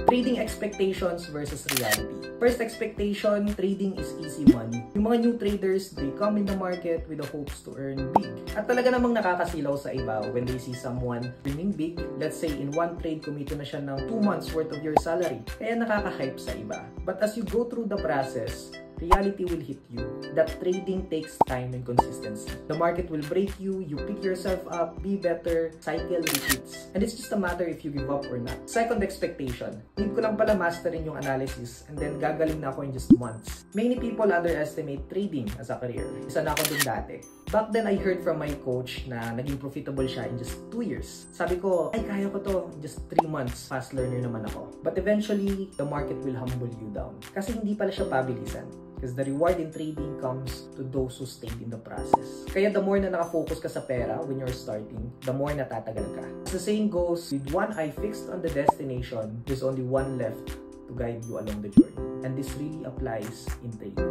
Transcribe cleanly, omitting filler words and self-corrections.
Trading expectations versus reality. First expectation, trading is easy money. Yung mga new traders, they come in the market with the hopes to earn big. At talaga namang nakakasilaw sa iba when they see someone earning big. Let's say in one trade, kumita na siya ng 2 months worth of your salary. Kaya nakaka-hype sa iba. But as you go through the process, reality will hit you that trading takes time and consistency. The market will break you, you pick yourself up, be better, cycle repeats. And it's just a matter if you give up or not. Second expectation, need ko lang pala masterin yung analysis and then gagaling na ako in just months. Many people underestimate trading as a career. Isa na ako dun dati. Back then, I heard from my coach na naging profitable siya in just 2 years. Sabi ko, ay kaya ko to, just 3 months, fast learner naman ako. But eventually, the market will humble you down. Kasi hindi pala siya pabilisan. Because the reward in trading comes to those who stayed in the process. Kaya the more na nakafocus ka sa pera when you're starting, the more natatagal ka. As the saying goes, with one eye fixed on the destination, there's only one left to guide you along the journey. And this really applies in trading.